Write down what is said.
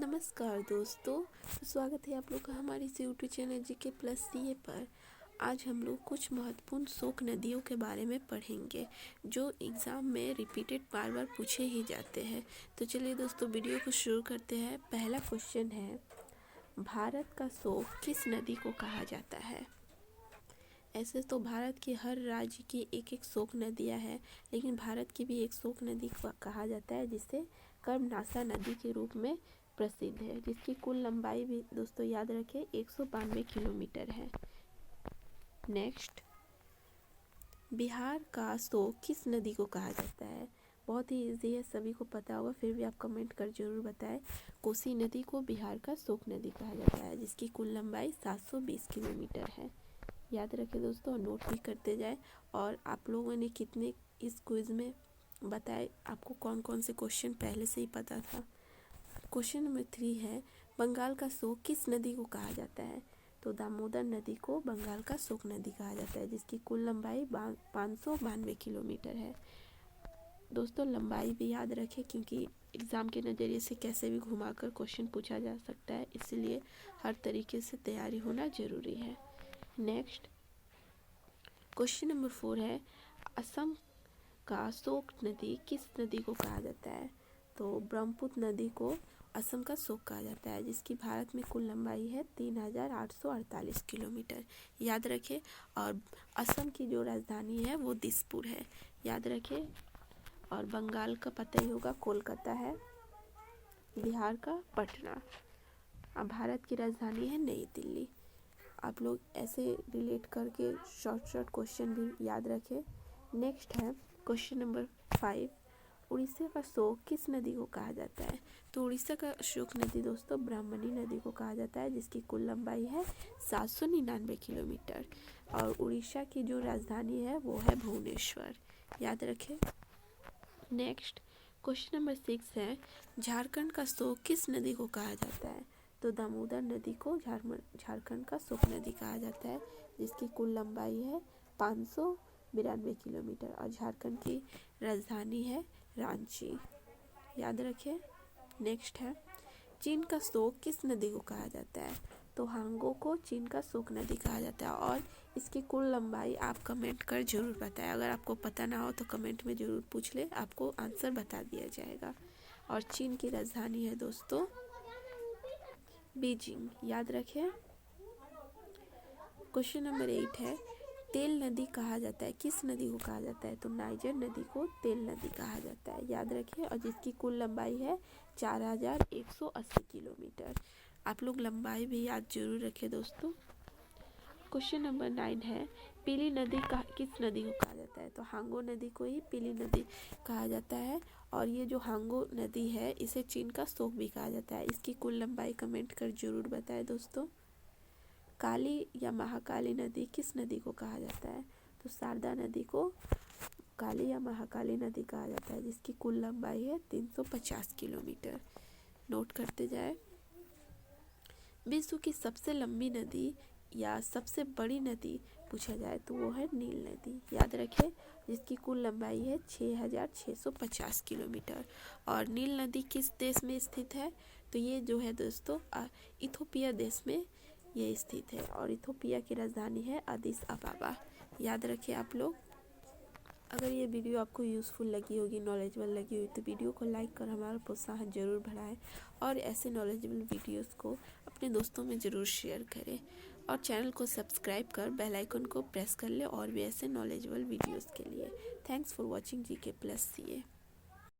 नमस्कार दोस्तों, स्वागत है आप लोग का हमारे इस YouTube channel GK plus CA पर। आज हम लोग कुछ महत्वपूर्ण शोक नदियों के बारे में पढ़ेंगे जो एग्ज़ाम में रिपीटेड बार बार पूछे ही जाते हैं। तो चलिए दोस्तों वीडियो को शुरू करते हैं। पहला क्वेश्चन है, भारत का शोक किस नदी को कहा जाता है? ऐसे तो भारत के हर राज्य की एक एक शोक नदियाँ हैं, लेकिन भारत की भी एक शोक नदी को कहा जाता है जिसे कर्मनाशा नदी के रूप में प्रसिद्ध है, जिसकी कुल लंबाई भी दोस्तों याद रखें 192 किलोमीटर है। नेक्स्ट, बिहार का शोक किस नदी को कहा जाता है? बहुत ही इजी है, सभी को पता होगा, फिर भी आप कमेंट कर जरूर बताएं। कोसी नदी को बिहार का शोक नदी कहा जाता है, जिसकी कुल लंबाई 720 किलोमीटर है। याद रखें दोस्तों, नोट भी करते जाए। और आप लोगों ने कितने इस क्विज़ में बताए, आपको कौन कौन से क्वेश्चन पहले से ही पता था। क्वेश्चन नंबर 3 है, बंगाल का शोक किस नदी को कहा जाता है? तो दामोदर नदी को बंगाल का शोक नदी कहा जाता है, जिसकी कुल लंबाई 592 किलोमीटर है। दोस्तों लंबाई भी याद रखें, क्योंकि एग्ज़ाम के नज़रिए से कैसे भी घुमाकर क्वेश्चन पूछा जा सकता है, इसलिए हर तरीके से तैयारी होना ज़रूरी है। नेक्स्ट, क्वेश्चन नंबर 4 है, असम का शोक नदी किस नदी को कहा जाता है? तो ब्रह्मपुत्र नदी को असम का शोक कहा जाता है, जिसकी भारत में कुल लंबाई है 3848 किलोमीटर। याद रखें। और असम की जो राजधानी है वो दिसपुर है, याद रखें। और बंगाल का पता ही होगा, कोलकाता है। बिहार का पटना। अब भारत की राजधानी है नई दिल्ली। आप लोग ऐसे रिलेट करके शॉर्ट क्वेश्चन भी याद रखें। नेक्स्ट है क्वेश्चन नंबर 5, उड़ीसा का शोक किस नदी को कहा जाता है? तो उड़ीसा का शोक नदी दोस्तों ब्राह्मणी नदी को कहा जाता है, जिसकी कुल लंबाई है 799 किलोमीटर। और उड़ीसा की जो राजधानी है वो है भुवनेश्वर, याद रखें। नेक्स्ट, क्वेश्चन नंबर 6 है, झारखंड का शोक किस नदी को कहा जाता है? तो दामोदर नदी को झारखंड का शोक नदी कहा जाता है, जिसकी कुल लंबाई है 592 किलोमीटर। और झारखंड की राजधानी है रांची, याद रखें। नेक्स्ट है, चीन का शोक किस नदी को कहा जाता है? तो हांगो को चीन का शोक नदी कहा जाता है, और इसकी कुल लंबाई आप कमेंट कर जरूर बताएं। अगर आपको पता ना हो तो कमेंट में ज़रूर पूछ ले, आपको आंसर बता दिया जाएगा। और चीन की राजधानी है दोस्तों बीजिंग, याद रखें। क्वेश्चन नंबर 8 है, तेल नदी कहा जाता है किस नदी को कहा जाता है? तो नाइजर नदी को तेल नदी कहा जाता है, याद रखें। और जिसकी कुल लंबाई है 4180 किलोमीटर। आप लोग लंबाई भी याद जरूर रखें दोस्तों। क्वेश्चन नंबर 9 है, पीली नदी का किस नदी को कहा जाता है? तो हांगो नदी को ही पीली नदी कहा जाता है। और ये जो हांगो नदी है इसे चीन का शोक भी कहा जाता है। इसकी कुल लंबाई कमेंट कर जरूर बताएं दोस्तों। काली या महाकाली नदी किस नदी को कहा जाता है? तो शारदा नदी को काली या महाकाली नदी कहा जाता है, जिसकी कुल लंबाई है 350 किलोमीटर। नोट करते जाए। विश्व की सबसे लंबी नदी या सबसे बड़ी नदी पूछा जाए तो वो है नील नदी, याद रखें, जिसकी कुल लंबाई है 6650 किलोमीटर। और नील नदी किस देश में स्थित है? तो ये जो है दोस्तों इथोपिया देश में ये स्थित है, और इथोपिया की राजधानी है अदिस अबाबा, याद रखें आप लोग। अगर ये वीडियो आपको यूज़फुल लगी होगी, नॉलेजेबल लगी हुई, तो वीडियो को लाइक कर हमारा प्रोत्साहन ज़रूर बढ़ाएं। और ऐसे नॉलेजेबल वीडियोस को अपने दोस्तों में ज़रूर शेयर करें। और चैनल को सब्सक्राइब कर बेल आइकन को प्रेस कर ले और भी ऐसे नॉलेजेबल वीडियोस के लिए। Thanks for watching GK plus CA.